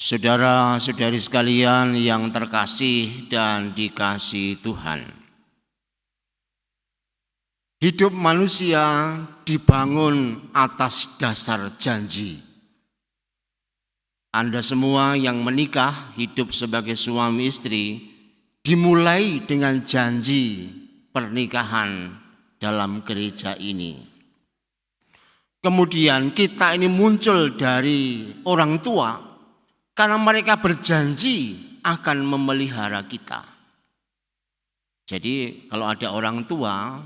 Saudara-saudari sekalian yang terkasih dan dikasihi Tuhan, hidup manusia dibangun atas dasar janji. Anda semua yang menikah hidup sebagai suami istri dimulai dengan janji pernikahan dalam gereja ini. Kemudian kita ini muncul dari orang tua karena mereka berjanji akan memelihara kita. Jadi kalau ada orang tua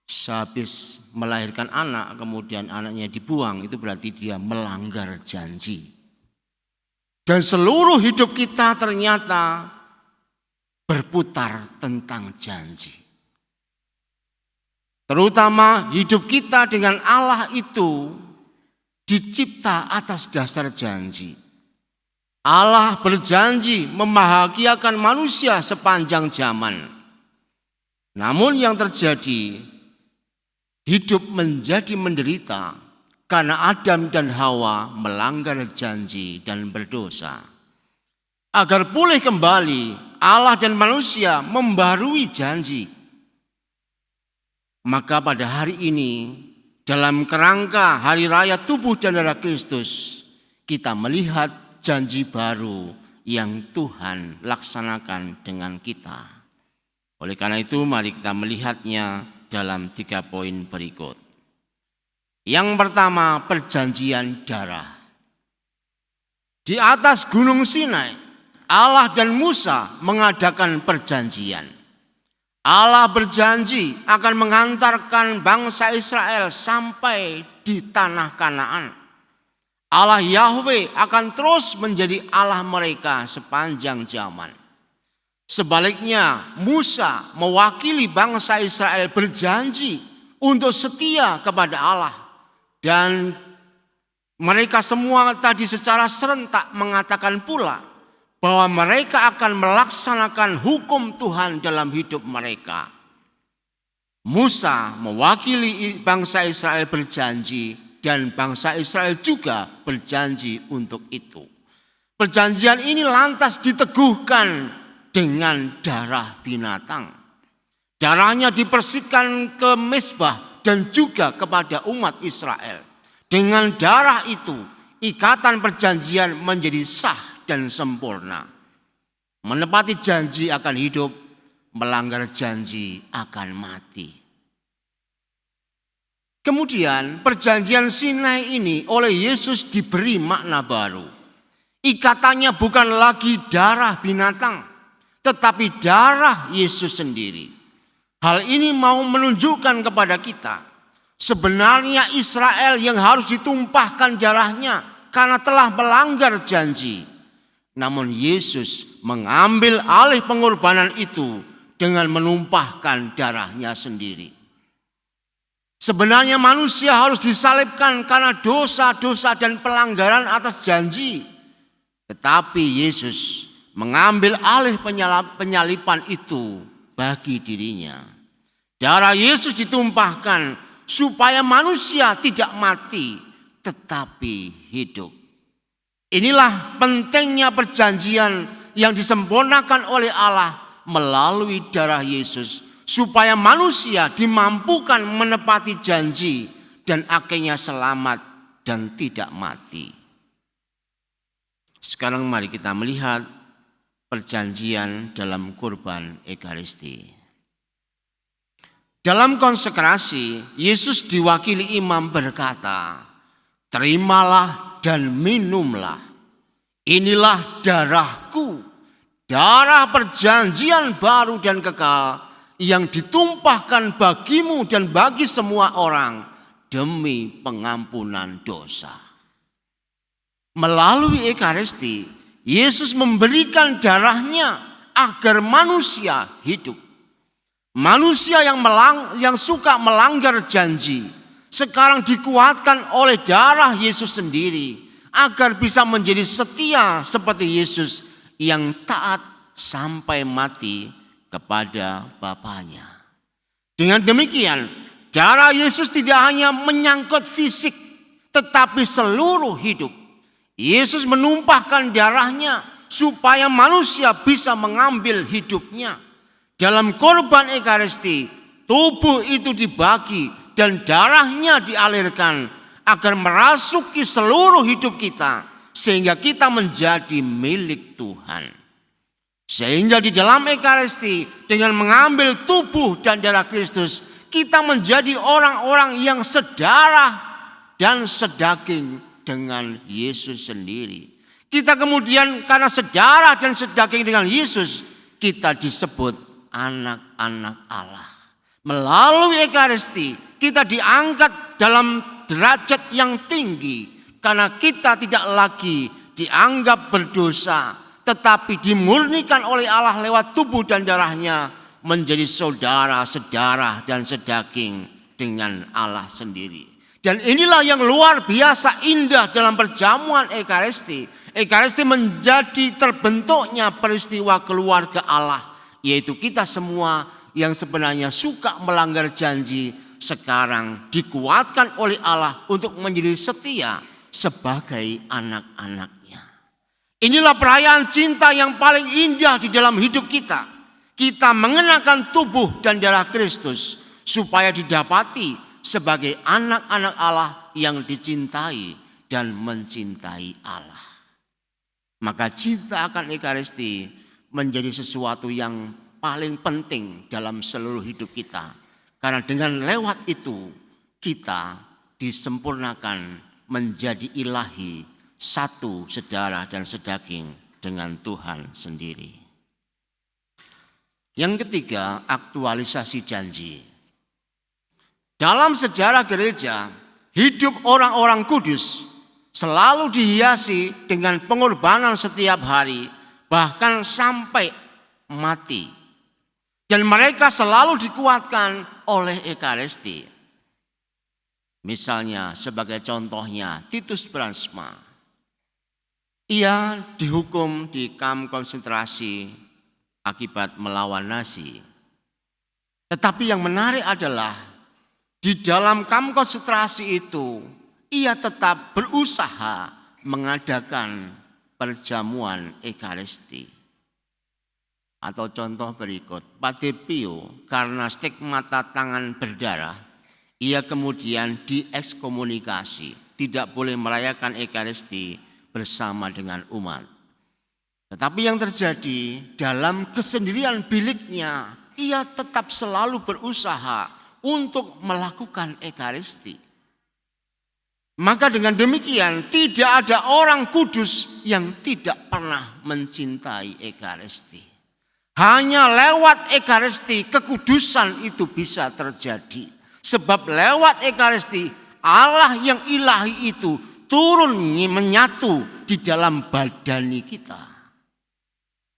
sehabis melahirkan anak kemudian anaknya dibuang, itu berarti dia melanggar janji. Dan seluruh hidup kita ternyata berputar tentang janji. Terutama hidup kita dengan Allah itu dicipta atas dasar janji. Allah berjanji membahagiakan manusia sepanjang zaman. Namun yang terjadi, hidup menjadi menderita karena Adam dan Hawa melanggar janji dan berdosa. Agar pulih kembali, Allah dan manusia membarui janji. Maka pada hari ini, dalam kerangka Hari Raya Tubuh dan Darah Kristus, kita melihat janji baru yang Tuhan laksanakan dengan kita. Oleh karena itu, mari kita melihatnya dalam 3 poin berikut. Yang pertama, perjanjian darah. Di atas Gunung Sinai, Allah dan Musa mengadakan perjanjian. Allah berjanji akan mengantarkan bangsa Israel sampai di tanah Kanaan. Allah Yahweh akan terus menjadi Allah mereka sepanjang zaman. Sebaliknya, Musa mewakili bangsa Israel berjanji untuk setia kepada Allah. Dan mereka semua tadi secara serentak mengatakan pula bahwa mereka akan melaksanakan hukum Tuhan dalam hidup mereka. Musa mewakili bangsa Israel berjanji dan bangsa Israel juga berjanji untuk itu. Perjanjian ini lantas diteguhkan dengan darah binatang. Darahnya dipersihkan ke mezbah dan juga kepada umat Israel. Dengan darah itu, ikatan perjanjian menjadi sah dan sempurna. Menepati janji akan hidup, melanggar janji akan mati. Kemudian perjanjian Sinai ini oleh Yesus diberi makna baru. Ikatannya bukan lagi darah binatang, tetapi darah Yesus sendiri. Hal ini mau menunjukkan kepada kita, sebenarnya Israel yang harus ditumpahkan darahnya karena telah melanggar janji. Namun Yesus mengambil alih pengorbanan itu dengan menumpahkan darahnya sendiri. Sebenarnya manusia harus disalibkan karena dosa-dosa dan pelanggaran atas janji. Tetapi Yesus mengambil alih penyalipan itu bagi dirinya. Darah Yesus ditumpahkan supaya manusia tidak mati tetapi hidup. Inilah pentingnya perjanjian yang disempurnakan oleh Allah melalui darah Yesus, supaya manusia dimampukan menepati janji dan akhirnya selamat dan tidak mati. Sekarang mari kita melihat perjanjian dalam kurban Ekaristi. Dalam konsekrasi, Yesus diwakili imam berkata, "Terimalah dan minumlah. Inilah darahku, darah perjanjian baru dan kekal yang ditumpahkan bagimu dan bagi semua orang demi pengampunan dosa." Melalui Ekaristi, Yesus memberikan darahnya agar manusia hidup. Manusia yang suka melanggar janji sekarang dikuatkan oleh darah Yesus sendiri agar bisa menjadi setia seperti Yesus yang taat sampai mati kepada Bapaknya. Dengan demikian, darah Yesus tidak hanya menyangkut fisik, tetapi seluruh hidup. Yesus menumpahkan darahnya supaya manusia bisa mengambil hidupnya. Dalam korban Ekaristi, tubuh itu dibagi dan darahnya dialirkan agar merasuki seluruh hidup kita sehingga kita menjadi milik Tuhan. Sehingga di dalam Ekaristi dengan mengambil tubuh dan darah Kristus, kita menjadi orang-orang yang sedarah dan sedaging dengan Yesus sendiri. Kita kemudian karena sedarah dan sedaging dengan Yesus, kita disebut anak-anak Allah. Melalui Ekaristi kita diangkat dalam derajat yang tinggi karena kita tidak lagi dianggap berdosa, tetapi dimurnikan oleh Allah lewat tubuh dan darahnya menjadi saudara, sedarah dan sedaging dengan Allah sendiri. Dan inilah yang luar biasa indah dalam perjamuan Ekaristi. Ekaristi menjadi terbentuknya peristiwa keluarga Allah, yaitu kita semua yang sebenarnya suka melanggar janji sekarang dikuatkan oleh Allah untuk menjadi setia sebagai anak-anaknya. Inilah perayaan cinta yang paling indah di dalam hidup kita. Kita mengenakan tubuh dan darah Kristus supaya didapati sebagai anak-anak Allah yang dicintai dan mencintai Allah. Maka cinta akan Ekaristi menjadi sesuatu yang paling penting dalam seluruh hidup kita. Karena dengan lewat itu kita disempurnakan menjadi ilahi, satu sedarah dan sedaging dengan Tuhan sendiri. Yang ketiga, aktualisasi janji. Dalam sejarah gereja, hidup orang-orang kudus selalu dihiasi dengan pengorbanan setiap hari, bahkan sampai mati. Dan mereka selalu dikuatkan oleh Ekaristi. Misalnya sebagai contohnya Titus Bransma. Ia dihukum di kamp konsentrasi akibat melawan Nazi. Tetapi yang menarik adalah di dalam kamp konsentrasi itu ia tetap berusaha mengadakan perjamuan Ekaristi. Atau contoh berikut, Padre Pio karena stigmata tangan berdarah, ia kemudian diekskomunikasi, tidak boleh merayakan Ekaristi bersama dengan umat. Tetapi yang terjadi dalam kesendirian biliknya, ia tetap selalu berusaha untuk melakukan Ekaristi. Maka dengan demikian tidak ada orang kudus yang tidak pernah mencintai Ekaristi. Hanya lewat Ekaristi kekudusan itu bisa terjadi. Sebab lewat Ekaristi Allah yang ilahi itu turun menyatu di dalam badani kita.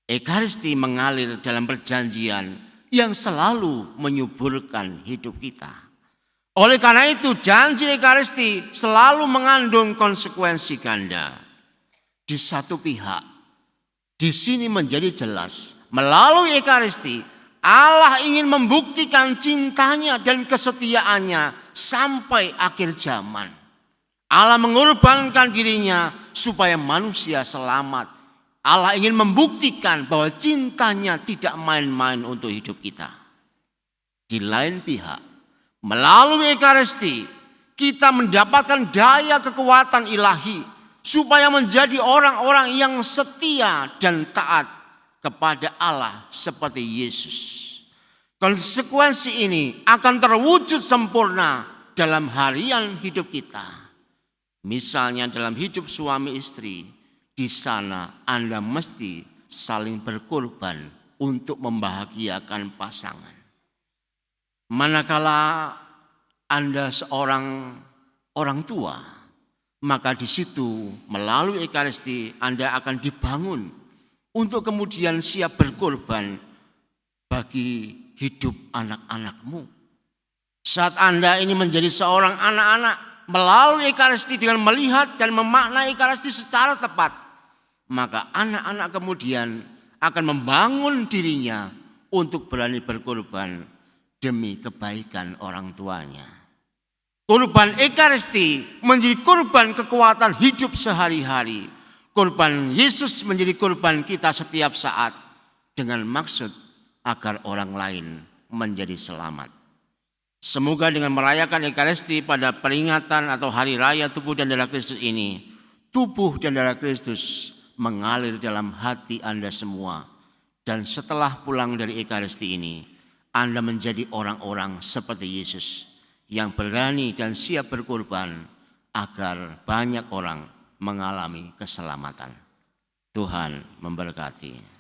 Ekaristi mengalir dalam perjanjian yang selalu menyuburkan hidup kita. Oleh karena itu janji Ekaristi selalu mengandung konsekuensi ganda. Di satu pihak, di sini menjadi jelas melalui Ekaristi Allah ingin membuktikan cintanya dan kesetiaannya sampai akhir zaman. Allah mengorbankan dirinya supaya manusia selamat. Allah ingin membuktikan bahwa cintanya tidak main-main untuk hidup kita. Di lain pihak, melalui Ekaristi kita mendapatkan daya kekuatan ilahi supaya menjadi orang-orang yang setia dan taat kepada Allah seperti Yesus. Konsekuensi ini akan terwujud sempurna dalam harian hidup kita. Misalnya dalam hidup suami istri, di sana Anda mesti saling berkorban untuk membahagiakan pasangan. Manakala Anda seorang orang tua, maka di situ melalui Ekaristi Anda akan dibangun untuk kemudian siap berkorban bagi hidup anak-anakmu. Saat Anda ini menjadi seorang anak-anak melalui Ekaristi dengan melihat dan memaknai Ekaristi secara tepat, maka anak-anak kemudian akan membangun dirinya untuk berani berkorban demi kebaikan orang tuanya. Kurban Ekaristi menjadi kurban kekuatan hidup sehari-hari. Kurban Yesus menjadi kurban kita setiap saat dengan maksud agar orang lain menjadi selamat. Semoga dengan merayakan Ekaristi pada peringatan atau hari raya tubuh dan darah Kristus ini, tubuh dan darah Kristus mengalir dalam hati Anda semua. Dan setelah pulang dari Ekaristi ini, Anda menjadi orang-orang seperti Yesus yang berani dan siap berkorban agar banyak orang mengalami keselamatan. Tuhan memberkati.